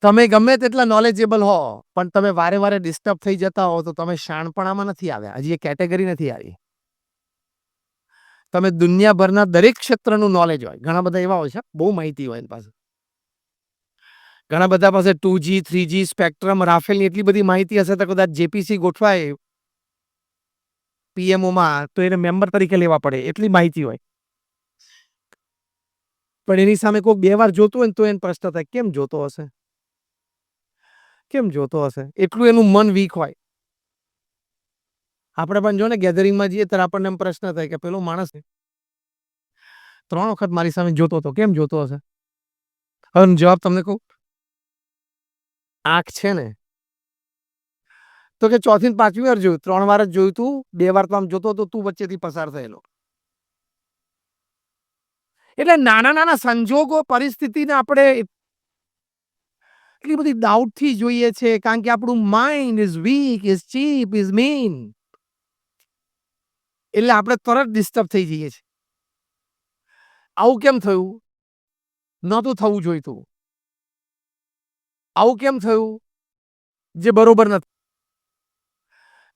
તમે ગમે તેટલા નોલેજેબલ હો, પણ તમે વારે વારે ડિસ્ટર્બ થઈ જતા હો, તો તમે શાણપણામાં નથી આવ્યા. હજી એ કેટેગરી નથી આવી. તમે દુનિયાભરના દરેક ક્ષેત્રનું નોલેજ હોય. ઘણા બધા એવા હોય છે, બહુ માહિતી હોય એની પાસે. ઘણા બધા પાસે 2G, 3G, સ્પેક્ટ્રમ, રાફેલની એટલી બધી માહિતી હશે તો કદાચ જેપીસી ગોઠવાય પીએમઓમાં તો એને મેમ્બર તરીકે લેવા પડે, એટલી માહિતી હોય. પણ એની સામે કોઈ 2 વાર જોતું હોય ને તો એને પ્રશ્ન થાય, કેમ જોતો હશે? કેમ જોતો હશે? એટલું એનું મન વીક હોય. આપણે પણ જો ને ગેધરિંગમાં જઈએ ત્યારે આપણને એમ પ્રશ્ન થાય કે પેલો માણસ 3 વખત મારી સામે જોતો હતો, કેમ જોતો હશે? હવે જવાબ તમને કહું? આંખ છે ને, તો કે 4થી ને 5મી વાર જોયું, 3 વાર જ જોયું તું, 2 વાર તો આમ જોતો હતો, તું વચ્ચેથી પસાર થયેલો. એટલે નાના-નાના સંજોગો, પરિસ્થિતિને આપણે એટલી બધી ડાઉટથી જોઈએ છે, કારણ કે આપણું mind is weak, is cheap, is mean. એટલે આપણે તરત ડિસ્ટર્બ થઈ જઈએ છીએ. આવું કેમ થયું? નહોતું થવું જોઈતું. આવું કેમ થયું? જે બરોબર નથી.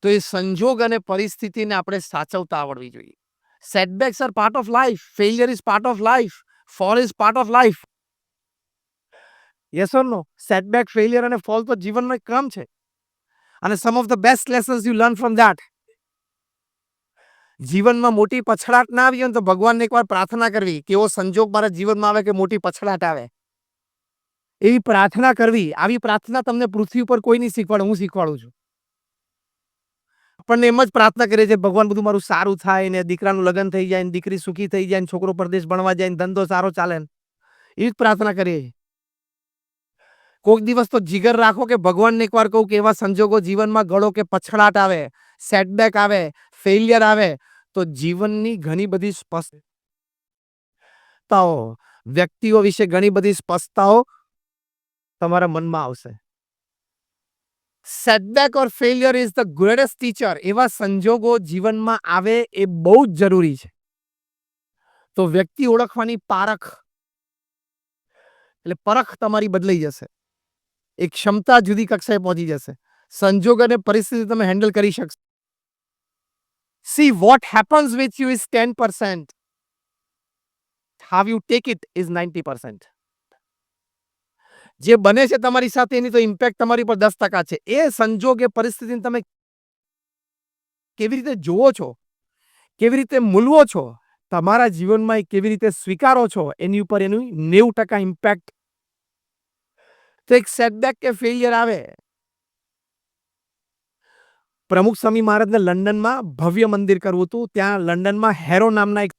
તો એ સંજોગ અને પરિસ્થિતિને આપણે સાચવતા આવડવી જોઈએ. Setbacks are part of life, failure is part of life, fall is part of life. Yes or no? Setback, failure અને ફોલ તો જીવનનો એક ક્રમ છે. અને some of the best lessons you learn from that. જીવનમાં મોટી પછડાટ ના આવી હોય ને તો ભગવાનને એકવાર પ્રાર્થના કરવી કે એવો સંજોગ મારા જીવનમાં આવે કે મોટી પછડાટ આવે. એવી પ્રાર્થના કરવી. આવી પ્રાર્થના તમને પૃથ્વી ઉપર કોઈ નહીં શીખવાડે, હું શીખવાડું છું. આપણને એમ જ પ્રાર્થના કરીએ છીએ, ભગવાન બધું મારું સારું થાય ને, દીકરાનું લગ્ન થઈ જાય ને, દીકરી સુખી થઈ જાય ને, છોકરો પરદેશ ભણવા જાય ને, ધંધો સારો ચાલે ને, એવી જ પ્રાર્થના કરીએ. કોઈક દિવસ તો જીગર રાખો કે ભગવાનને એકવાર કહું કે એવા સંજોગો જીવનમાં ઘડો કે પછડાટ આવે, સેટબેક આવે, ફેલિયર આવે, તો જીવનની ઘણી બધી સ્પષ્ટતાઓ, વ્યક્તિઓ વિશે ઘણી બધી સ્પષ્ટતાઓ તમારા મનમાં આવશે. Setback or failure is the greatest teacher. એવા સંજોગો જીવનમાં આવે એ બહુ જ જરૂરી છે. તો વ્યક્તિ ઓળખવાની પારખ, એટલે પરખ તમારી બદલાઈ જશે. એક ક્ષમતા જુદી કક્ષાએ પહોંચી જશે. સંજોગ અને પરિસ્થિતિ તમે હેન્ડલ કરી શકશો. See, what happens with you is 10%. How you take it is 90%. જે બને છે તમારી સાથે એની તો ઇમ્પેક્ટ તમારી પર 10% છે. એ સંજોગ, એ પરિસ્થિતિને તમે કેવી રીતે જુઓ છો, કેવી રીતે મૂલવો છો, તમારા જીવનમાં એ કેવી રીતે સ્વીકારો છો, એની ઉપર એનું 90% ઇમ્પેક્ટ. તો એક સેટબેક કે ફેલિયર આવે. પ્રમુખ સ્વામી મહારાજને લંડનમાં ભવ્ય મંદિર કરવું હતું. ત્યાં લંડનમાં હેરો નામના એક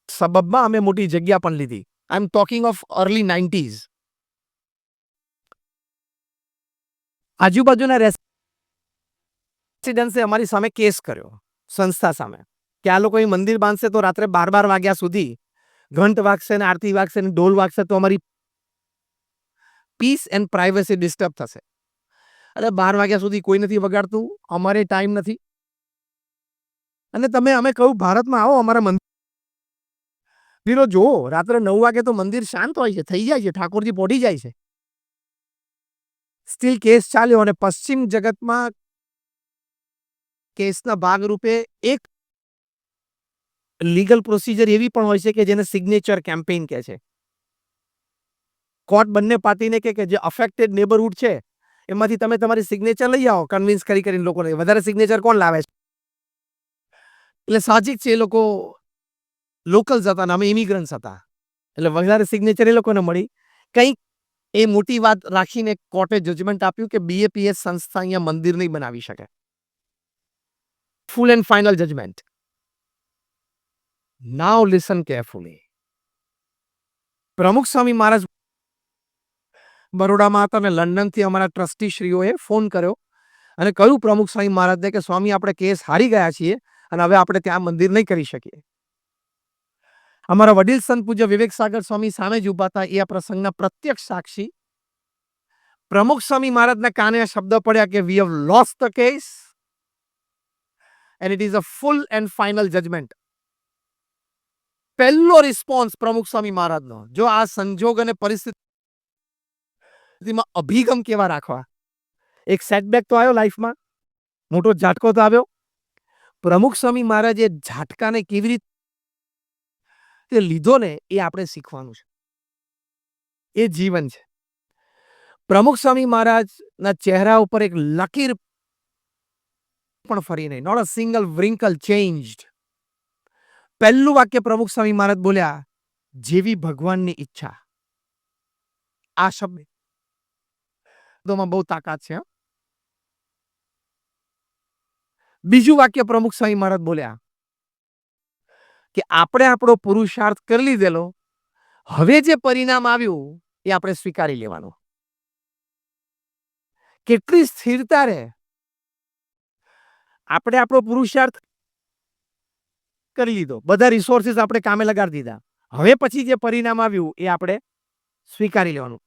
સબબમાં અમે મોટી જગ્યા પણ લીધી. I am talking of early 90s. આજુબાજુના રેસિડેન્સે અમારી સામે કેસ કર્યો, સંસ્થા સામે, કે આ લોકો અહીં મંદિર બાંધશે તો રાત્રે 12 વાગ્યા સુધી ઘંટ વાગશે ને, આરતી વાગશે ને, ઢોલ વાગશે તો અમારી પીસ એન્ડ પ્રાઇવસી ડિસ્ટર્બ થશે. એટલે 12 વાગ્યા સુધી કોઈ નથી વગાડતું, અમારે ટાઈમ નથી. અને અમે કહ્યું ભારતમાં આવો, અમારા મંદિરો જુઓ, રાત્રે 9 વાગે તો મંદિર શાંત હોય છે, થઈ જાય છે, ઠાકોરજી પહોંચી જાય છે. સ્ટીલ કેસ ચાલ્યો અને પશ્ચિમ જગતમાં કેસના ભાગરૂપે એક લીગલ પ્રોસિજર એવી પણ હોય છે કે જેને સિગ્નેચર કેમ્પેઇન કહે છે. કોર્ટ બંને પાર્ટીને કે જે અફેક્ટેડ નેબરહુડ છે એમાંથી તમે તમારી સિગ્નેચર લઈ આવો, કન્વિન્સ કરીને લોકોને. વધારે સિગ્નેચર કોણ લાવે છે? એટલે સાહજિક છે, એ લોકો લોકલ્સ હતા ને અમે ઇમિગ્રન્ટ્સ હતા, એટલે વધારે સિગ્નેચર એ લોકોને મળી. કંઈક એ મોટી વાત રાખીને કોર્ટે જજમેન્ટ આપ્યું કે બીએપીએસ સંસ્થા અહીંયા મંદિર નહીં બનાવી શકે. Full and final judgment. Now listen carefully. Pramukh Swami મહારાજ બરોડામાં હતા અને લંડનથી અમારા ટ્રસ્ટીશ્રીઓએ ફોન કર્યો અને કહ્યું પ્રમુખ સ્વામી મહારાજને કે સ્વામી, આપણે કેસ હારી ગયા છીએ અને હવે આપણે ત્યાં મંદિર નહીં કરી શકીએ. અમારા વડીલ સંત પૂજ્ય વિવેક સાગર સ્વામી સામે જ ઉભા હતા, એ આ પ્રસંગના પ્રત્યક્ષ સાક્ષી. પ્રમુખ સ્વામી મહારાજના કાને આ શબ્દ પડ્યા કે we have lost the case and it is a full and final judgment. પહેલો રિસ્પોન્સ પ્રમુખ સ્વામી મહારાજનો, જો આ સંજોગ અને પરિસ્થિતિ પરિસ્થિતિમાં અભિગમ કેવા રાખવા. એક સેટબેક તો આવ્યો લાઈફમાં, મોટો ઝાટકો તો આવ્યો. પ્રમુખ સ્વામી મહારાજે ઝાટકાને કેવી રીતે લીધો ને એ આપણે શીખવાનું છે. એ જીવન છે. પ્રમુખ સ્વામી મહારાજના ચહેરા ઉપર એક લકીર પણ ફરી નહીં. Not a single wrinkle changed. પહેલું વાક્ય પ્રમુખ સ્વામી મહારાજ બોલ્યા, જેવી ભગવાનની ઈચ્છા. આ શબ્દોમાં બહુ તાકાત છે. બીજું વાક્ય પ્રમુખ સ્વામી મહારાજ બોલ્યા કે આપણે આપણો પુરુષાર્થ કરી લીધેલો, હવે જે પરિણામ આવ્યું એ આપણે સ્વીકારી લેવાનું. કેટલી સ્થિરતા રે. આપણે આપણો પુરુષાર્થ કરી લીધો, બધા રિસોર્સિસ આપણે કામે લગાડી દીધા, હવે પછી જે પરિણામ આવ્યું એ આપણે સ્વીકારી લેવાનું.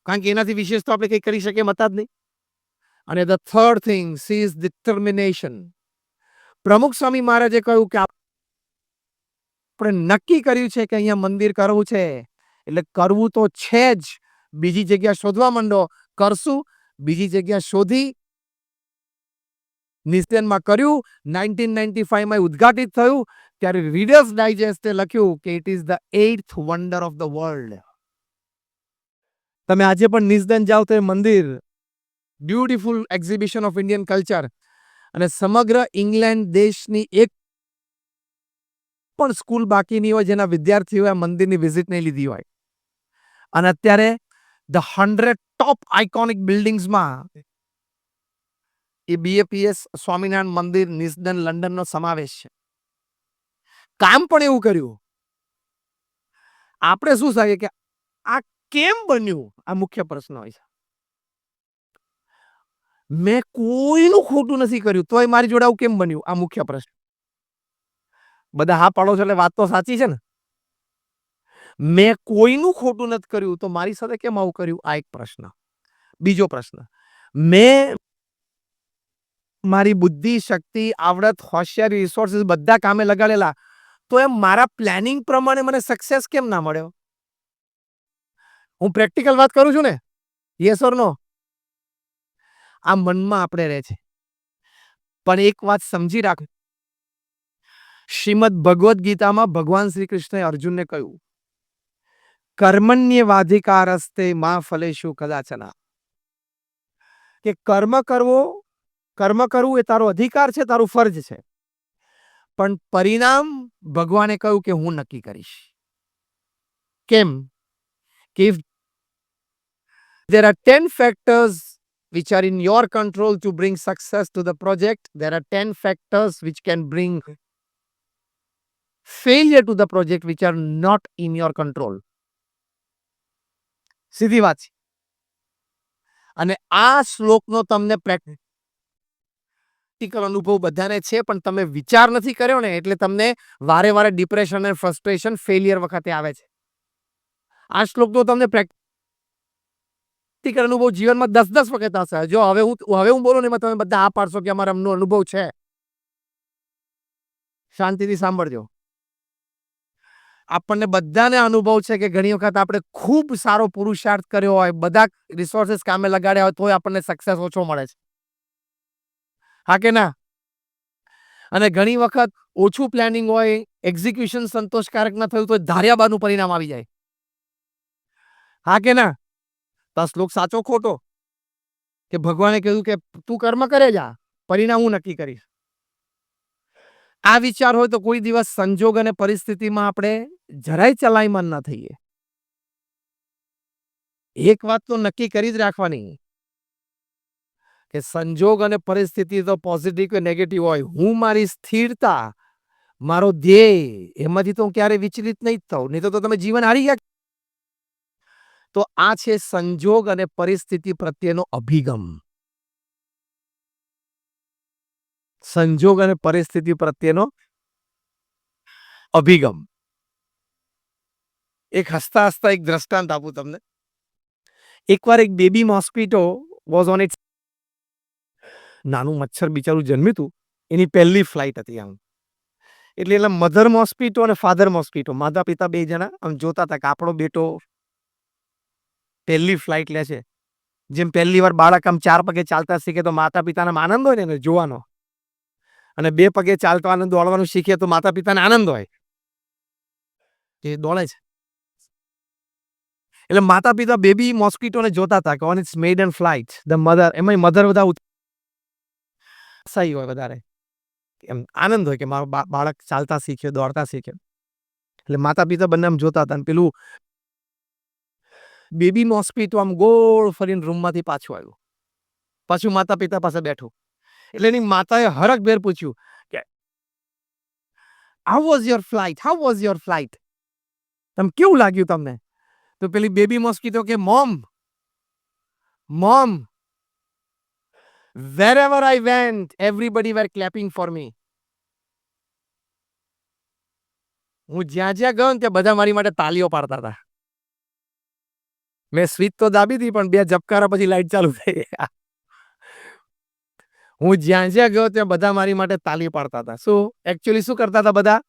કારણ કે એનાથી વિશેષ તો આપણે કંઈ કરી શકીએ એમ હતા જ નહીં. અને the third thing is determination. પ્રમુખ સ્વામી મહારાજે કહ્યું કે આપણે નક્કી કર્યું છે કે અહીંયા મંદિર કરવું છે, એટલે કરવું તો છે જ. બીજી જગ્યા શોધવા માંડો, કરશું. બીજી જગ્યા શોધી નિસ્તેનમાં કર્યું. 1995માં ઉદ્ઘાટિત થયું ત્યારે રીડર્સ ડાયજેસ્ટે લખ્યું કે it is the 8th wonder of the world. તમે આજે પણ નિસ્દન જાઓ તો એ મંદિર beautiful exhibition of Indian culture, અને સમગ્ર ઇંગ્લેન્ડ દેશની એક પણ સ્કૂલ બાકી નહીં હોય જેના વિદ્યાર્થીઓએ આ મંદિરની વિઝિટ નહીં લીધી હોય. અને અત્યારે ધ 100 ટોપ આઇકોનિક બિલ્ડિંગ્સમાં એ BAPS સ્વામિનારાયણ મંદિર નિસ્દન લંડનનો સમાવેશ છે. કામ પણ એવું કર્યું. આપણે શું થાય કે આ કેમ બન્યું, આ મુખ્ય પ્રશ્ન હોય છે. મેં કોઈનું ખોટું નથી કર્યું તોય મારી જોડે આવું કેમ બન્યું, આ મુખ્ય પ્રશ્ન. બધા હા પાડો છો એટલે વાત તો સાચી છે ને. મેં કોઈનું ખોટું નથી કર્યું તો મારી સાથે કેમ આવું કર્યું, આ એક પ્રશ્ન. બીજો પ્રશ્ન, મેં મારી બુદ્ધિ, શક્તિ, આવડત, હોશિયારી, રિસોર્સિસ બધા કામે લગાડેલા, તો એમ મારા પ્લાનિંગ પ્રમાણે મને સક્સેસ કેમ ના મળ્યો. હું પ્રેક્ટિકલ વાત કરું છું ને, યસ ઓર નો. આ મનમાં આપણે રહે છે. પણ એક વાત સમજી રાખ, શ્રીમદ ભગવદ્ ગીતામાં ભગવાન શ્રી કૃષ્ણએ અર્જુનને કહ્યું, કર્મણ્યવાધિકારસ્તે મા ફલેષુ કદાચના. કે કર્મ કરવું એ તારો અધિકાર છે, તારું ફરજ છે. પણ પરિણામ ભગવાને કહ્યું કે હું નક્કી કરીશ. કેમ કે there are 10 factors which are in your control to bring success to the project. There are 10 factors which can bring failure to the project which are not in your control. સીધી વાત છે. અને આ શ્લોકનો તમને પ્રેક્ટિકલ અનુભવ બધાને છે, પણ તમે વિચાર નથી કર્યો ને એટલે તમને વારે વારે ડિપ્રેશન અને ફ્રસ્ટ્રેશન ફેલિયર વખતે આવે છે. આ શ્લોકનો તમને પ્રેક્ટિકલ અનુભવ જીવનમાં 10 વખત હશે. જો હવે હું બોલું ને એમાં તમે બધા આ પાડશો કે અમારા અમનો અનુભવ છે. શાંતિથી સાંભળજો. આપણને બધાને અનુભવ છે કે ઘણી વખત આપણે ખૂબ સારો પુરુષાર્થ કર્યો હોય, બધા રિસોર્સિસ કામે લગાડ્યા હોય તોય આપણને સક્સેસ ઓછો મળે છે. હા કે ના? અને ઘણી વખત ઓછું પ્લાનિંગ હોય, એક્ઝિક્યુશન સંતોષકારક ન થયું તો ધાર્યા બાદનું પરિણામ આવી જાય. હા કે ના? તો આ શ્લોક સાચો ખોટો? કે ભગવાને કહ્યું કે તું કર્મ કરે જા, પરિણામ હું નક્કી કરીશ. આ વિચાર હોય તો કોઈ દિવસ સંજોગ અને પરિસ્થિતિમાં આપણે જરાય ચલાયમાન ના થઈએ. એક વાત તો નક્કી કરી જ રાખવાની કે સંજોગ અને પરિસ્થિતિ તો પોઝિટિવ કે નેગેટિવ હોય, હું મારી સ્થિરતા, મારો ધ્યેય, એમાંથી તો હું ક્યારે વિચલિત નહીં થઉં, નહીં તો તમે જીવન હારી ગયા. તો આ છે સંજોગ અને પરિસ્થિતિ પ્રત્યેનો અભિગમ. સંજોગ અને પરિસ્થિતિ પ્રત્યેનો અભિગમ. એક હસતા હસતા એક દ્રષ્ટાંત આપું તમને. એકવાર એક baby mosquito was on it's, નાનું મચ્છર બિચારું જન્મ્યું હતું, એની પહેલી ફ્લાઇટ હતી આમ. એટલે એના મધર મોસ્કીટો અને ફાધર મોસ્કીટો, માતા પિતા બે જણા આમ જોતા હતા કે આપણો બેટો પહેલી ફ્લાઇટ લે છે, જેમ પહેલી વાર બાળક આમ 4 પગે ચાલતા શીખે તો માતા-પિતાને આનંદ હોય ને એને જોવાનો. અને 2 પગે ચાલવાનું દોડવાનું શીખે તો માતા-પિતાને આનંદ હોય. કે દોડે છે. એટલે માતા-પિતા બેબી મોસ્કિટોને જોતા હતા કે on it's maiden flight the mother, એમાંય મધર બધા ઉત્સાહી હોય વધારે. એમ આનંદ હોય કે મારું બાળક ચાલતા શીખ્યો, દોડતા શીખ્યો. એટલે માતા-પિતા બંને આમ જોતા હતા અને પેલું બેબી મોસ્કિટો આમ ગોળ ફરીને રૂમમાંથી પાછું આવ્યું. પાછું માતા-પિતા પાસે બેઠું. એટલે એની માતાએ હરખભેર પૂછ્યું કે how was your flight? How was your flight? તમ કેવું લાગ્યું તમને? તો પેલી બેબી મોસ્કિટો કે mom, wherever I went, everybody were clapping for me. હું જ્યાં જ્યાં ગયો ને ત્યાં બધા મારી માટે તાલીઓ પાડતા હતા. મેં સ્વિચ તો દાબી હતી પણ 2 ઝબકારા પછી લાઈટ ચાલુ થઈ. હું જ્યાં જ્યાં ગયો ત્યાં બધા મારી માટે તાલી પાડતા હતા. શું એકચ્યુઅલી શું કરતા હતા બધા?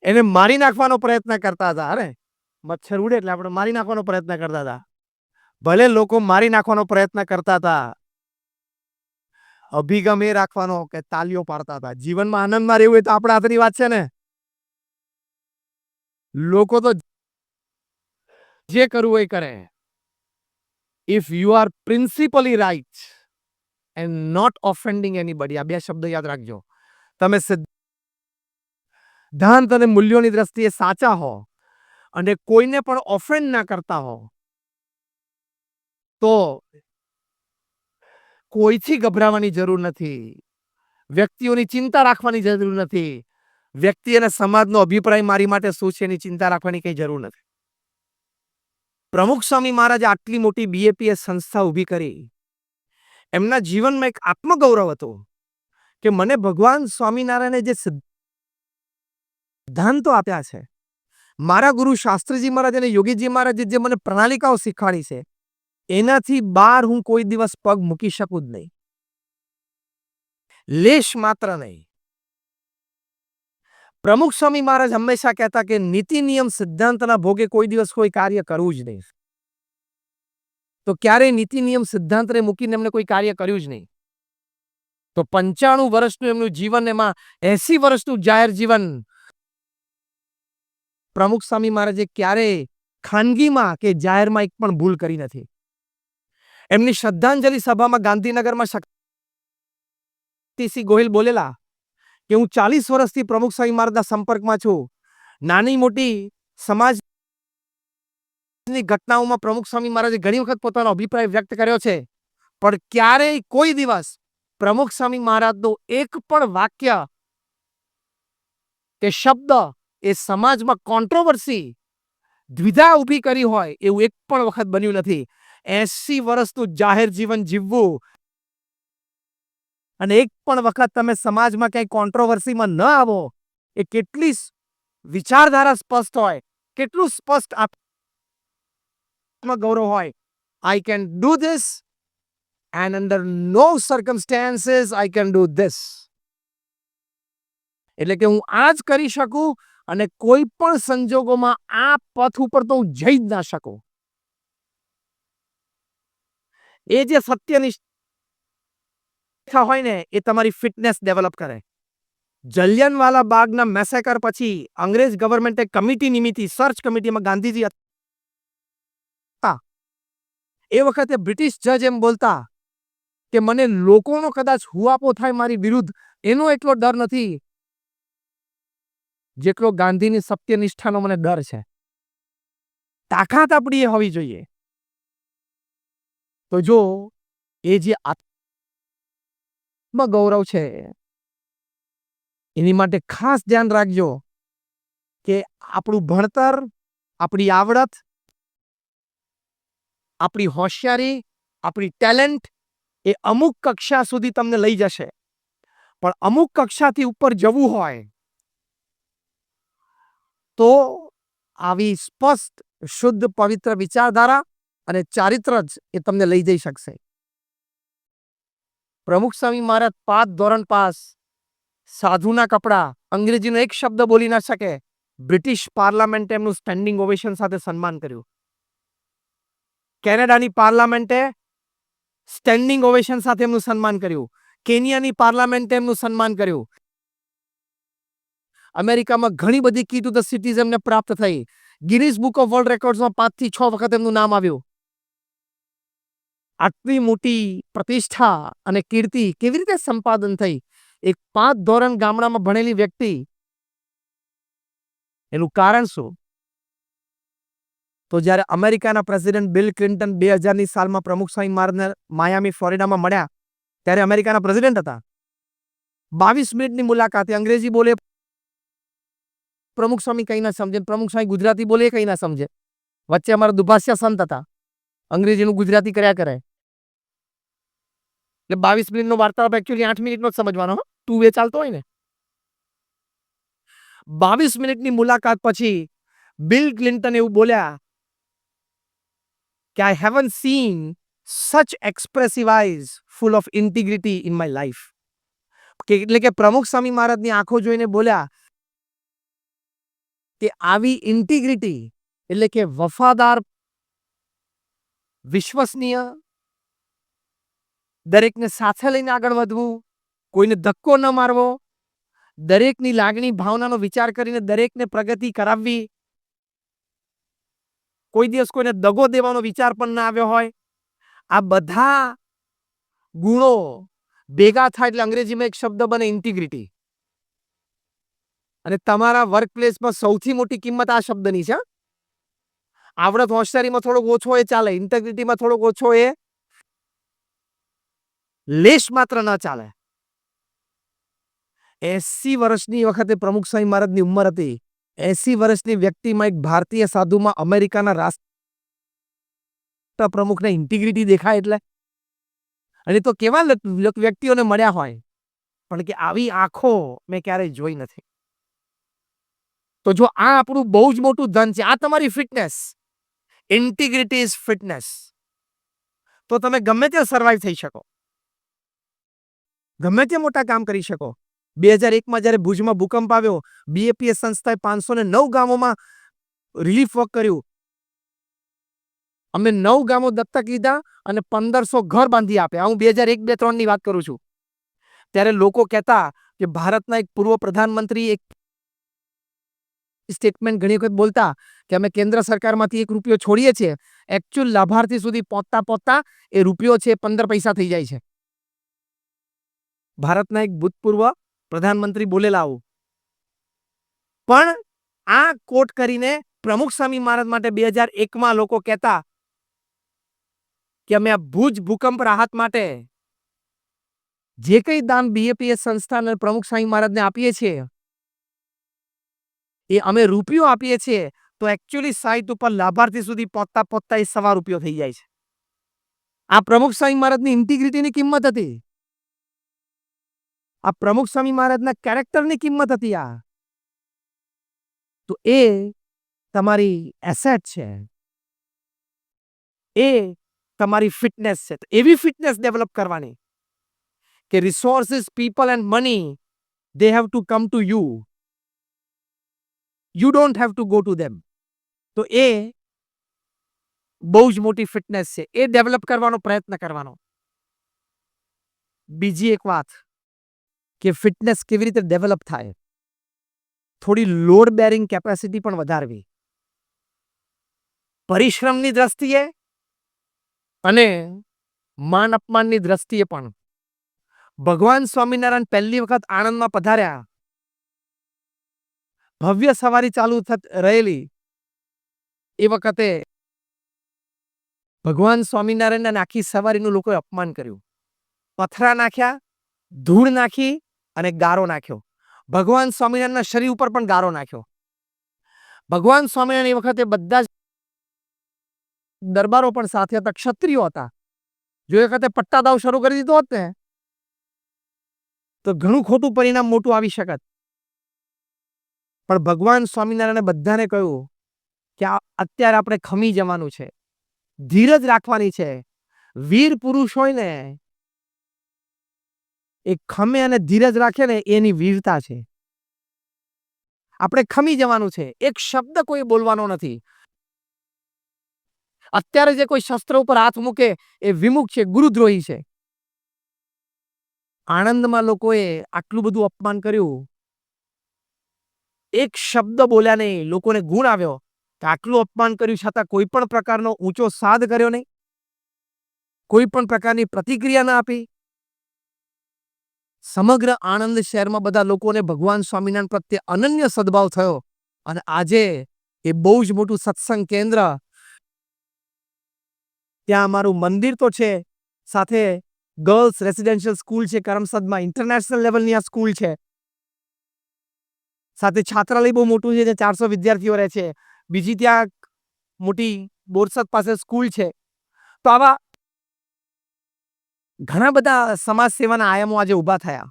એને મારી નાખવાનો પ્રયત્ન કરતા હતા. અરે મચ્છર ઉડે એટલે આપણે મારી નાખવાનો પ્રયત્ન કરતા હતા. ભલે લોકો મારી નાખવાનો પ્રયત્ન કરતા હતા, અભિગમ એ રાખવાનો કે તાલીઓ પાડતા હતા. જીવનમાં આનંદમાં રહેવું હોય તો આપણા હાથની વાત છે ને. લોકો તો જે કરવું હોય કરે. If you are principally right and not offending anybody, આ 2 શબ્દો યાદ રાખજો. તમે સિદ્ધાંત અને મૂલ્યોની દ્રષ્ટિએ સાચા હો અને કોઈને પણ ઓફેન્ડ ના કરતા હો તો કોઈથી ગભરાવાની જરૂર નથી. વ્યક્તિઓની ચિંતા રાખવાની જરૂર નથી. વ્યક્તિ અને સમાજનો અભિપ્રાય મારી માટે શું છે એની ચિંતા રાખવાની કઈ જરૂર નથી. પ્રમુખ સ્વામી મહારાજે આટલી મોટી BAPS સંસ્થા ઊભી કરી. એમના જીવનમાં એક આત્મગૌરવ હતું કે મને ભગવાન સ્વામિનારાયણે જે સિદ્ધાંતો આપ્યા છે, મારા ગુરુ શાસ્ત્રીજી મહારાજ અને યોગીજી મહારાજે જે મને પ્રણાલિકાઓ શીખવાડી છે, એનાથી બહાર હું કોઈ દિવસ પગ મૂકી શકું જ નહીં. લેશ માત્ર નહીં. પ્રમુખ સ્વામી મહારાજ હંમેશા કહેતા કે નીતિ નિયમ સિદ્ધાંતના ભોગે કોઈ દિવસ કોઈ કાર્ય કરવું જ નહીં. તો ક્યારેય નીતિ નિયમ સિદ્ધાંતને મૂકીને એમને કોઈ કાર્ય કર્યું જ નહીં. તો 95 વર્ષનું એમનું જીવન, એમાં 80 વર્ષનું જાહેર જીવન પ્રમુખ સ્વામી મહારાજે ક્યારેય ખાનગીમાં કે જાહેરમાં એક પણ ભૂલ કરી નથી. એમની શ્રદ્ધાંજલિ સભામાં ગાંધીનગરમાં શક્તિસિંહ ગોહિલ બોલેલા કે હું 40 વર્ષથી પ્રમુખ સ્વામી મહારાજના સંપર્કમાં છું. નાની મોટી સમાજની ઘટનાઓમાં પ્રમુખ સ્વામી મહારાજે ઘણી વખત પોતાનો અભિપ્રાય વ્યક્ત કર્યો છે, પણ ક્યારેય કોઈ દિવસ પ્રમુખ સ્વામી મહારાજનું એક પણ વાક્ય કે શબ્દ એ સમાજમાં કોન્ટ્રોવર્સી, દ્વિધા ઊભી કરી હોય એવું એક પણ વખત બન્યું નથી. 80 વર્ષનું જાહેર જીવન જીવવું અને એક પણ વખત તમે સમાજમાં ક્યાંય કોન્ટ્રોવર્સીમાં ન આવો, એ કેટલી વિચારધારા સ્પષ્ટ હોય, કેટલું સ્પષ્ટ આત્મગૌરવ હોય. I can do this and under no circumstances I can do this. એટલે કે હું આ જ કરી શકું અને કોઈ પણ સંજોગોમાં આ પથ ઉપર તો હું જઈ જ ના શકું. એ જે સત્યનિષ્ઠા હોય ને એ તમારી ફિટનેસ ડેવલપ કરે. જલિયાનવાલા બાગના મેસેકર પછી અંગ્રેજ ગવર્મેન્ટે કમિટી નિમિત્તિ, સર્ચ કમિટીમાં ગાંધીજી હતા. એ વખતે બ્રિટિશ જજ એમ બોલતા કે મને લોકોનો કદાચ હુઆપો થાય મારી વિરુદ્ધ એનો એટલો ડર નથી જેટલો ગાંધીની સત્યનિષ્ઠાનો મને ડર છે. તાકાત આપણી એ હોવી જોઈએ. તો જો એ જે આત્મગૌરવ છે એની માટે ખાસ ધ્યાન રાખજો કે આપણું ભણતર, આપણી આવડત, આપણી હોશિયારી, આપણી ટેલેન્ટ એ અમુક કક્ષા સુધી તમને લઈ જશે, પણ અમુક કક્ષાથી ઉપર જવું હોય તો આવી સ્પષ્ટ, શુદ્ધ, પવિત્ર વિચારધારા અને ચારિત્ર જ એ તમને લઈ જઈ શકશે. પ્રમુખ સ્વામી મહારાજ 5 ધોરણ પાસ, સાધુના કપડા, અંગ્રેજીનો એક શબ્દ બોલી ના શકે. બ્રિટિશ પાર્લામેન્ટે એમનું સ્ટેન્ડિંગ ઓવેશન સાથે સન્માન કર્યું. કેનેડાની પાર્લામેન્ટે સ્ટેન્ડિંગ ઓવેશન સાથે એમનું સન્માન કર્યું. કેનિયાની પાર્લામેન્ટે એમનું સન્માન કર્યું. અમેરિકામાં ઘણી બધી કી ટુ ધ સિટીઝ એમને પ્રાપ્ત થઈ. ગિનીસ બુક ઓફ વર્લ્ડ રેકોર્ડ્સમાં 5 થી 6 વખત એમનું નામ આવ્યું. આટલી મોટી પ્રતિષ્ઠા અને કીર્તિ કેવી રીતે સંપાદન થઈ? એક 5 ધોરણ ગામડામાં ભણેલી વ્યક્તિ. એનું કારણ શું? તો જ્યારે અમેરિકાના પ્રેસિડેન્ટ બિલ ક્લિન્ટન 2000ની સાલમાં પ્રમુખ સ્વામી મહારાજને માયામી ફ્લોરિડામાં મળ્યા, ત્યારે અમેરિકાના પ્રેસિડેન્ટ હતા. 22 મિનિટની મુલાકાતે અંગ્રેજી બોલે પ્રમુખ સ્વામી કંઈ ના સમજે, પ્રમુખ સ્વામી ગુજરાતી બોલે કંઈ ના સમજે. વચ્ચે અમારા દુભાષ્ય સંત હતા, અંગ્રેજીનું ગુજરાતી કર્યા કરે. એટલે 22 મિનિટનો વાર્તાલાપ એકચ્યુઅલી 8 મિનિટનો જ સમજવાનો. ટુ વે ચાલતો હોય ને. 22 મિનિટની મુલાકાત પછી બિલ ક્લિન્ટન એવું બોલ્યા કે I haven't seen such expressive eyes full of integrity in my life. કે એટલે કે પ્રમુખ સ્વામી મહારાજની આંખો જોઈને બોલ્યા કે આવી ઇન્ટિગ્રિટી એટલે કે વફાદાર, વિશ્વસનીય, દરેકને સાથે લઈને આગળ વધવું, કોઈને ધક્કો ન મારવો, દરેકની લાગણી ભાવનાનો વિચાર કરીને દરેકને પ્રગતિ કરાવવી, કોઈ દિવસ કોઈને દગો દેવાનો વિચાર પણ ના આવ્યો હોય, આ બધા ગુણો ભેગા થાય એટલે અંગ્રેજીમાં એક શબ્દ બને ઇન્ટિગ્રિટી. અને તમારા વર્ક પ્લેસમાં સૌથી મોટી કિંમત આ શબ્દની છે. આવડત હોશિયારીમાં થોડોક ઓછો એ ચાલે, ઇન્ટિગ્રિટીમાં થોડોક ઓછો એ લેશ માત્ર ન ચાલે. 80 વર્ષની વખતે પ્રમુખ સ્વામી મહારાજની ઉંમર હતી. 80 વર્ષની વ્યક્તિમાં એક ભારતીય સાધુમાં અમેરિકાના રાષ્ટ્ર પ્રમુખને ઇન્ટિગ્રિટી દેખાય એટલે. અને તો કેવા વ્યક્તિઓને મળ્યા હોય, પણ કે આવી આંખો મેં ક્યારેય જોઈ નથી. તો જો આ આપણું બહુ જ મોટું ધન છે, આ તમારી ફિટનેસ, ઇન્ટિગ્રિટી ઇઝ ફિટનેસ, તો તમે ગમે ત્યાં સર્વાઈવ થઈ શકો, ગમે ત્યાં મોટા કામ કરી શકો. 2001માં જ્યારે ભુજમાં ભૂકંપ આવ્યો, BAPS સંસ્થાએ 509 ગામોમાં રિલીફ વર્ક કર્યું. અમે 9 ગામો દત્તક લીધા અને 1500 ઘર બાંધી આપ્યા. હું 2001-2003 ની વાત કરું છું. ત્યારે લોકો કહેતા કે ભારતના એક પૂર્વ પ્રધાનમંત્રી એક સ્ટેટમેન્ટ ઘણી વખત બોલતા કે અમે કેન્દ્ર સરકારમાંથી 1 રૂપિયો છોડીએ છીએ, એકચ્યુઅલ લાભાર્થી સુધી પહોંચતા એ રૂપિયો છે 15 પૈસા થઈ જાય છે. ભારતના એક ભૂતપૂર્વ પ્રધાનમંત્રી બોલેલા આવું. પણ આ કોટ કરીને પ્રમુખ સ્વામી મહારાજ માટે 2001માં લોકો કહેતા કે અમે આ ભુજ ભૂકંપ રાહત માટે જે કંઈ દાન BAPS સંસ્થાને પ્રમુખ સ્વામી મહારાજને આપીએ છીએ, એ અમે રૂપિયો આપીએ છીએ, તો એકચ્યુઅલી સાઇટ ઉપર લાભાર્થી સુધી પહોંચતા એ સવા રૂપિયો થઈ જાય છે. આ પ્રમુખ સ્વામી મહારાજની ઇન્ટિગ્રિટીની કિંમત હતી. આ પ્રમુખ સ્વામી મહારાજના કેરેક્ટરની કિંમત હતી. આ તો એ તમારી એસેટ છે, એ તમારી ફિટનેસ છે. તો એવી ફિટનેસ ડેવલપ કરવાની કે resources, people and money, they have to come to you. You don't have to go to them. તો એ બહુ જ મોટી ફિટનેસ છે, એ ડેવલપ કરવાનો પ્રયત્ન કરવાનો. બીજી એક વાત કે ફિટનેસ કેવી રીતે ડેવલપ થાય, થોડી લોડ બેરિંગ કેપેસિટી પણ વધારવી, પરિશ્રમની દ્રષ્ટિએ અને માન અપમાનની દ્રષ્ટિએ પણ. ભગવાન સ્વામિનારાયણ પહેલી વખત આણંદમાં પધાર્યા, ભવ્ય સવારી ચાલુ રહેલી, એ વખતે ભગવાન સ્વામિનારાયણના આખી સવારીનું લોકોએ અપમાન કર્યું, પથરા નાખ્યા, ધૂળ નાખી અને ગારો નાખ્યો. ભગવાન સ્વામિનારાયણના શરીર ઉપર પણ ગારો નાખ્યો. ભગવાન સ્વામિનારાયણ એ વખતે બધા જ દરબારો પણ સાથે હતા, ક્ષત્રિયો હતા. જો એ વખતે પટ્ટાદાવ શરૂ કરી દીધો હોત ને, તો ઘણું ખોટું પરિણામ મોટું આવી શકત. પણ ભગવાન સ્વામિનારાયણે બધાને કહ્યું કે અત્યારે આપણે ખમી જવાનું છે, ધીરજ રાખવાની છે. વીર પુરુષ હોય ને એ ખમે અને ધીરજ રાખે ને, એની વીરતા છે. આપણે ખમી જવાનું છે, એક શબ્દ કોઈ બોલવાનો નથી. અત્યારે જે કોઈ શસ્ત્ર ઉપર હાથ મૂકે એ વિમુખ છે, ગુરુદ્રોહી છે. આણંદમાં લોકોએ આટલું બધું અપમાન કર્યું, એક શબ્દ બોલ્યા નહીં, લોકોને ગુણ આવ્યો કે આટલું અપમાન કર્યું છતાં કોઈ પણ પ્રકારનો ઊંચો સાદ કર્યો નહીં, કોઈ પણ પ્રકારની પ્રતિક્રિયા ના આપી. સમગ્ર આણંદ શહેરમાં બધા લોકોને ભગવાન સ્વામિનારાયણ પ્રત્યે અનન્ય સદભાવ થયો અને આજે એ બહુ જ મોટું સત્સંગ કેન્દ્ર, ત્યાં અમારું મંદિર તો છે, સાથે ગર્લ્સ રેસિડેન્શિયલ સ્કૂલ છે કરમસદમાં, ઇન્ટરનેશનલ લેવલની આ સ્કૂલ છે. સાથે છાત્રાલય બહુ મોટું છે, જ્યાં 400 વિદ્યાર્થીઓ રહે છે. બીજી ત્યાં મોટી બોરસદ પાસે સ્કૂલ છે. તો આવા ઘણા બધા સમાજ સેવાના આયામો આજે ઊભા થયા.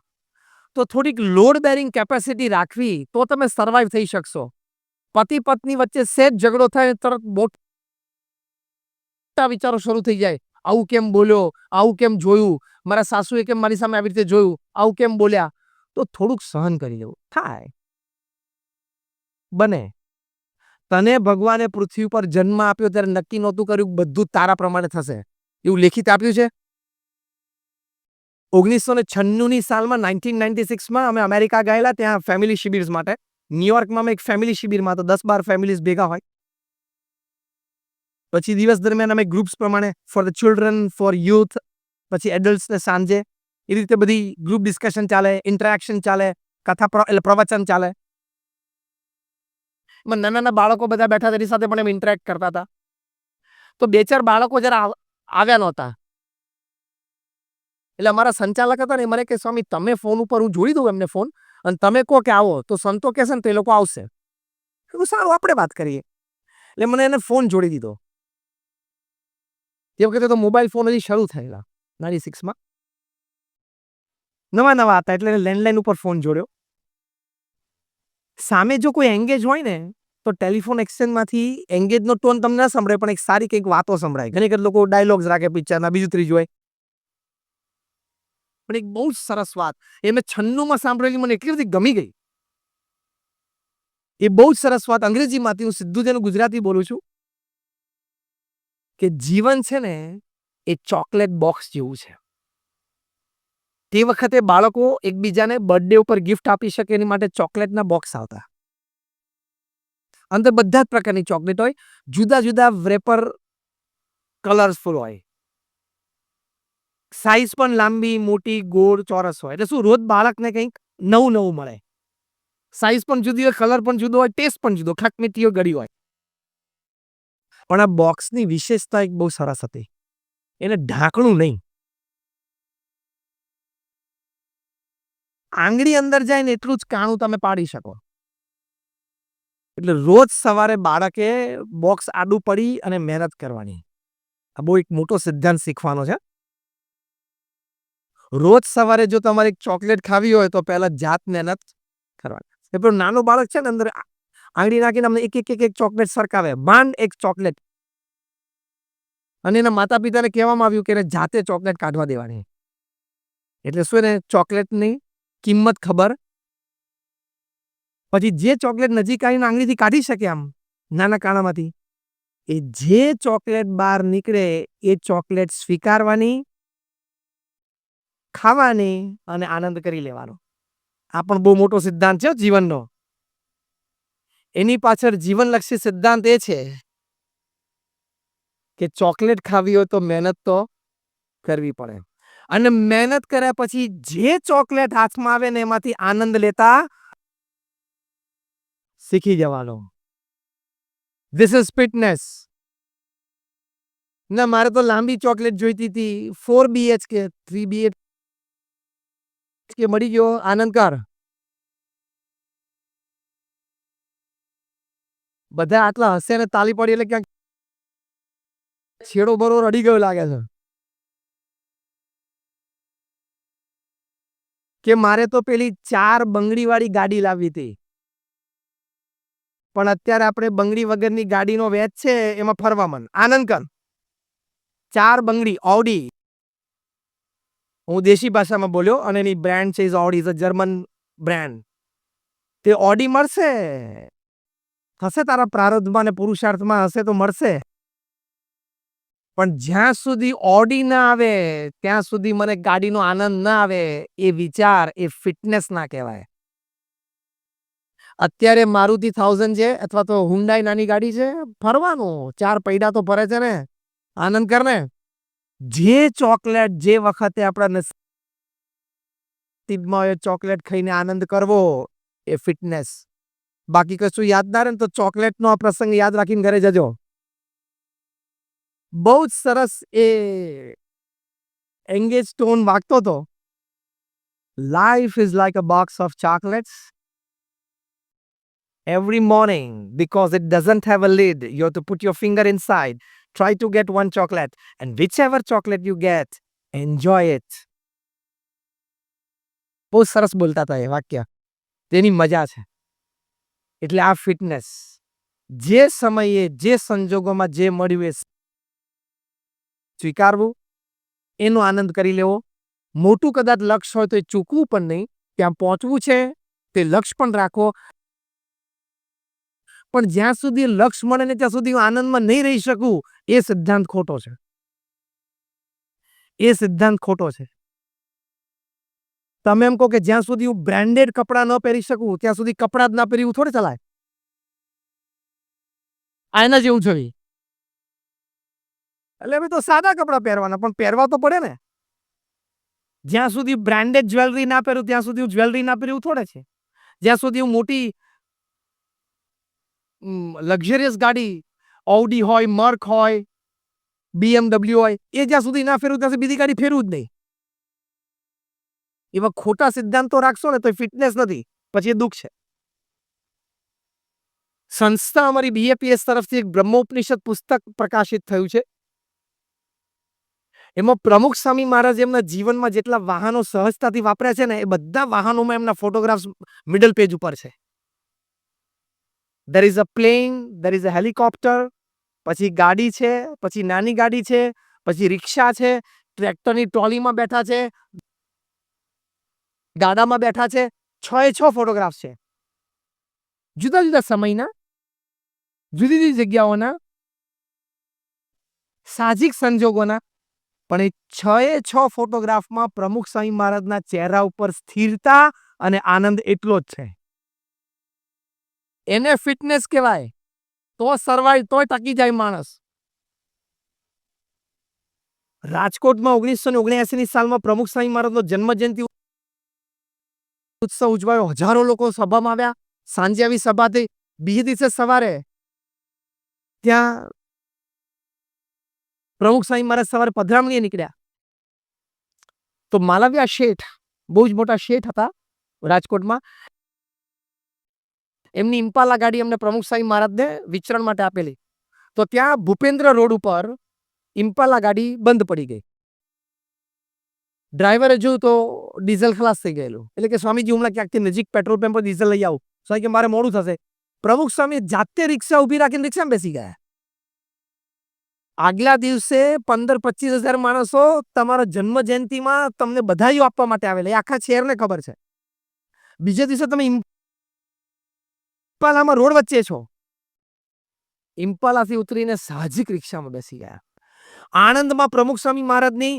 તો થોડીક લોડ બેરિંગ કેપેસિટી રાખવી તો તમે સર્વાઈવ થઈ શકશો. પતિ પત્ની વચ્ચે સહેજ ઝઘડો થાય તરત મોટા વિચારો શરૂ થઈ જાય. આવું કેમ બોલ્યો, આવું કેમ જોયું, મારા સાસુએ કેમ મારી સામે આવી રીતે જોયું, આવું કેમ બોલ્યા. તો થોડુંક સહન કરી લેવું. થાય, બને. તને ભગવાને પૃથ્વી પર જન્મ આપ્યો ત્યારે નક્કી નહોતું કર્યું બધું તારા પ્રમાણે થશે, એવું લેખિત આપ્યું છે. 1996ની સાલમાં 1996માં અમે અમેરિકા ગયેલા, ત્યાં ફેમિલી શિબિર માટે. ન્યુયોર્કમાં અમે એક ફેમિલી શિબિરમાં, તો 10-12 ફેમિલીઝ ભેગા હોય. પછી દિવસ દરમિયાન અમે ગ્રુપ્સ પ્રમાણે for the children, for youth, પછી એડલ્ટ્સને સાંજે એ રીતે બધી ગ્રુપ ડિસ્કશન ચાલે, ઇન્ટરેક્શન ચાલે, કથા એટલે પ્રવચન ચાલે. એમાં નાના નાના બાળકો બધા બેઠા તેની સાથે પણ એમ ઇન્ટરેક્ટ કરતા હતા. તો 2-4 બાળકો જરા આવ્યા નહોતા, એટલે અમારા સંચાલક હતા ને, મને કે સ્વામી તમે ફોન ઉપર, હું જોડી દઉં એમને ફોન, અને તમે કહો કે આવો, તો સંતો કહેશે ને તો એ લોકો આવશે. સારું, આપણે વાત કરીએ. એટલે મને એને ફોન જોડી દીધો. તે વખતે તો મોબાઈલ ફોન હજી શરૂ થયેલા 96માં, નવા નવા હતા, એટલે લેન્ડલાઇન ઉપર ફોન જોડ્યો. સામે જો કોઈ એંગેજ હોય ને તો ટેલિફોન એક્સચેન્જમાંથી એંગેજનો ટોન તમને ના સંભળાય, પણ એક સારી કંઈક વાતો સંભળાય. ઘણી વખત લોકો ડાયલોગ્સ રાખે પિક્ચરના, બીજું ત્રીજું હોય. પણ એક બહુ જ સરસ વાત એ મેં 96માં સાંભળેલી, મને એટલી બધી ગમી ગઈ. એ બહુ જ સરસ વાત અંગ્રેજીમાંથી, હું સીધું જેનું ગુજરાતી બોલું છું, કે જીવન છે ને એ ચોકલેટ બોક્સ જેવું છે. તે વખતે બાળકો એકબીજાને બર્થડે ઉપર ગિફ્ટ આપી શકે એની માટે ચોકલેટના બોક્સ આવતા. અંદર બધા જ પ્રકારની ચોકલેટ હોય, જુદા જુદા રેપર, કલર્સફુલ હોય, સાઈઝ પણ લાંબી, મોટી, ગોળ, ચોરસ હોય. એટલે શું, રોજ બાળકને કંઈક નવું નવું મળે. સાઈઝ પણ જુદી હોય, કલર પણ જુદો હોય, ટેસ્ટ પણ જુદો, ખટમીઠી ગળી હોય. પણ આ બોક્સની વિશેષતા એક બહુ સરસ હતી, એને ઢાંકણું નહીં. આંગળી અંદર જાય ને એટલું જ કાણું તમે પાડી શકો. એટલે રોજ સવારે બાળકે બોક્સ આડું પડી અને મહેનત કરવાની. આ બહુ એક મોટો સિદ્ધાંત શીખવાનો છે. રોજ સવારે જો તમારે એક ચોકલેટ ખાવી હોય તો પહેલા જાત મહેનત કરવાની. એ પેલું નાનું બાળક છે ને, અંદર આંગળી નાખીને અમને એક એક એક ચોકલેટ સરકાવે, માંડ એક ચોકલેટ. અને એના માતા પિતાને કહેવામાં આવ્યું કે એને જાતે ચોકલેટ કાઢવા દેવાની. એટલે શું, એને ચોકલેટની કિંમત ખબર. પછી જે ચોકલેટ નજીક આવીને આંગળીથી કાઢી શકે આમ નાના કાણામાંથી, એ જે ચોકલેટ બહાર નીકળે એ ચોકલેટ સ્વીકારવાની, ખાવાની અને આનંદ કરી લેવાનો. આ પણ બહુ મોટો સિદ્ધાંત છે જીવનનો. એની પાછળ જીવનલક્ષી સિદ્ધાંત એ છે કે ચોકલેટ ખાવી હોય તો મહેનત તો કરવી પડે, અને મહેનત કર્યા પછી જે ચોકલેટ હાથમાં આવે ને એમાંથી આનંદ લેતા શીખી જવાનો. This is fitness. ના, મારે તો લાંબી ચોકલેટ જોઈતી હતી, 4 BHK, 3 BHK મળી ગયો, આનંદ કર. બધા આટલા હસે ને તાલી પડી એટલે ક્યાંક છેડો બરો રડી ગયો લાગે છે. કે મારે તો પેલી 4 બંગડી વાળી ગાડી લાવવી હતી, પણ અત્યારે આપણે બંગડી વગરની ગાડીનો વેચ છે, એમાં ફરવા મન. આનંદ કર. 4 બંગડી ઓડી. હું દેશી ભાષામાં બોલ્યો, અને એની બ્રાન્ડ છે Audi, is a German brand. તે ઓડી મળશે, હશે તારા પ્રારબ્ધમાં ને પુરુષાર્થમાં હશે તો મળશે. પણ જ્યાં સુધી ઓડી ના આવે ત્યાં સુધી મને ગાડીનો આનંદ ના આવે. એ વિચાર, એ ફિટનેસ ના કહેવાય. અત્યારે મારુતિ 1000 છે અથવા તો હુન્ડાઈ નાની ગાડી છે, ફરવાનું 4 પૈડા તો ફરે છે ને, આનંદ કર ને. જે ચોકલેટ જે વખતે આપણા નસીબમાં હોય ચોકલેટ ખાઈને આનંદ કરવો, એ ફિટનેસ. બાકી કશું યાદ ના રહે ને તો ચોકલેટનો આ પ્રસંગ યાદ રાખીને ઘરે જજો. બહુ જ સરસ એ એંગેજ ટોન વાગતો હતો. Life is like a box of chocolates. Every morning, because it doesn't have a lid, you have to put your finger inside. Try to get one chocolate, and whichever chocolate you get, enjoy it. બહુ સરસ બોલતા હતા એ વાક્ય. તેની મજા છે. એટલે આ ફિટનેસ જે સમયે જે સંજોગોમાં જે મળ્યું એ સ્વીકારવું, એનો આનંદ કરી લેવો. મોટું કદાચ લક્ષ્ય હોય તો એ ચૂકવું પણ નહીં. ત્યાં પહોંચવું છે તે લક્ષ્ય પણ રાખો. પણ જ્યાં સુધી લક્ષ્ય મળે ને ત્યાં સુધી હું આનંદમાં નહીં રહી શકું, એ સિદ્ધાંત ખોટો છે. એ સિદ્ધાંત ખોટો છે. તમે એમ કહો કે જ્યાં સુધી હું બ્રાન્ડેડ કપડાં ન પહેરી શકું ત્યાં સુધી કપડાં જ ના પહેરી એવું થોડે ચલાય. આ એના જેવું છે. એટલે હવે તો સાદા કપડાં પહેરવાના, પણ પહેરવા તો પડે ને. જ્યાં સુધી બ્રાન્ડેડ જ્વેલરી ના પહેરું ત્યાં સુધી હું જ્વેલરી ના પહેરું થોડે છે. જ્યાં સુધી હું મોટી લક્ઝરિયસ ગાડી ઓડી હોય, મર્ક હોય, BMW હોય, એ જ્યાં સુધી ના ફેરવું ત્યાં સુધી બીજી ગાડી ફેરવું જ નહીં. એવા ખોટા સિદ્ધાંતો રાખશો ને તો ફિટનેસ નથી, પછી એ દુઃખ છે. સંસ્થા અમારી BAPS તરફથી એક બ્રહ્મોપનિષદ પુસ્તક પ્રકાશિત થયું છે. એમાં પ્રમુખ સ્વામી મહારાજ એમના જીવનમાં જેટલા વાહનો સહજતાથી વાપર્યા છે ને એ બધા વાહનોમાં એમના ફોટોગ્રાફ્સ મિડલ પેજ ઉપર છે. There is a plane, there is a helicopter, પછી ગાડી છે, પછી નાની ગાડી છે, પછી રિક્ષા છે, ટ્રેક્ટરની ટ્રોલીમાં બેઠા છે, ગાડામાં બેઠા છે. 6 ફોટોગ્રાફ છે. જુદા જુદા સમયના, જુદી જુદી જગ્યાઓના, સાહજિક સંજોગોના. પણ એ 6 ફોટોગ્રાફમાં પ્રમુખ સ્વામી મહારાજના ચહેરા ઉપર સ્થિરતા અને આનંદ એટલો જ છે. એને ફિટનેસ કહેવાય. તો સર્વાઈવ, તોય ટકી જાય માણસ. રાજકોટમાં 1979ની સાલમાં પ્રમુખ સ્વામી મહારાજનો જન્મજયંતિ ઉત્સવ ઉજવાયો. હજારો લોકો સભામાં આવ્યા. સાંજે આવી સભા થઈ. બીજે દિવસે સવારે ત્યાં પ્રમુખ સ્વામી મહારાજ સવારે પધરામણીએ નીકળ્યા. તો માલવ્યા શેઠ, બહુ જ મોટા શેઠ હતા રાજકોટમાં, એમની ઇમ્પાલા ગાડી અમને પ્રમુખ સ્વામી મહારાજને વિચરણ માટે આપેલી. તો ત્યાં ભૂપેન્દ્ર રોડ ઉપર ઇમ્પાલા ગાડી બંધ પડી ગઈ. ડ્રાઈવરે જોયું તો ડીઝલ ખલાસ થઈ ગયેલું. એટલે કે સ્વામીજી હમણાં ક્યાંકથી નજીક પેટ્રોલ પંપ પર ડીઝલ લઈ આવું. સ્વામી કે મારે મોડું થશે. પ્રમુખ સ્વામી જાતે રિક્ષા ઊભી રાખીને રિક્ષામાં બેસી ગયા. આગલા દિવસે 15-25 હજાર માણસો તમારા જન્મ જયંતિમાં તમને બધાઈઓ આપવા માટે આવેલા. એ આખા શહેરને ખબર છે. બીજે દિવસે તમે ઇમ્પાલામાં રોડ વચ્ચે છો. ઇમ્પાલાથી ઉતરીને સાહજિક રિક્ષામાં બેસી ગયા. આણંદમાં પ્રમુખ સ્વામી મહારાજની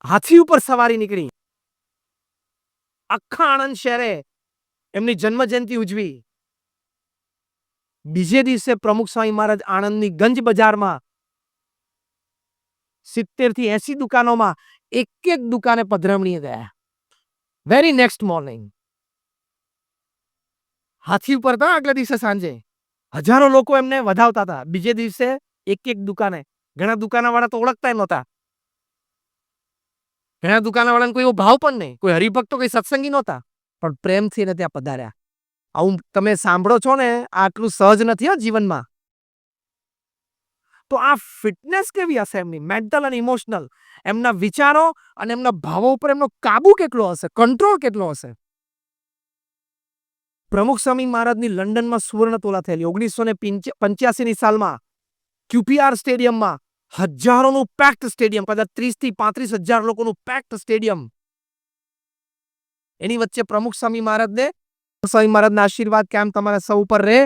હાથી ઉપર સવારી નીકળી. આખા આણંદ શહેરે એમની જન્મ જયંતિ ઉજવી. બીજે દિવસે પ્રમુખ સ્વામી મહારાજ આણંદની ગંજ બજારમાં 70 થી 80 દુકાનોમાં એક એક દુકાને પધરામણીએ ગયા. વેરી નેક્સ્ટ મોર્નિંગ હાથી ઉપર હતા. આગલા દિવસે સાંજે હજારો લોકો એમને વધાવતા હતા. બીજે દિવસે એક એક દુકાને. ઘણા દુકાનવાળા તો ઓળખતા નહોતા. ઘણા દુકાનવાળાને કોઈ એવો ભાવ પણ નહીં. કોઈ હરિભક્તો, કોઈ સત્સંગી નહોતા, પણ પ્રેમથી એને ત્યાં પધાર્યા. આવું તમે સાંભળો છો ને, આટલું સહજ નથી હો જીવનમાં. તો આ ફિટનેસ કેવી હશે એમની, મેન્ટલ અને ઇમોશનલ. એમના વિચારો અને એમના ભાવો ઉપર એમનો કાબુ કેટલો હશે, કંટ્રોલ કેટલો હશે. પ્રમુખ સ્વામી મહારાજની લંડનમાં સુવર્ણ તોલા થયેલી 1985ની સાલમાં QPR સ્ટેડિયમમાં હજારોનું પેક્ડ સ્ટેડિયમ, કદાચ 30 થી 35 હજાર લોકોનું પેક્ડ સ્ટેડિયમ. એની વચ્ચે પ્રમુખ સ્વામી મહારાજના આશીર્વાદ કેમ તમારા સૌ ઉપર રહે.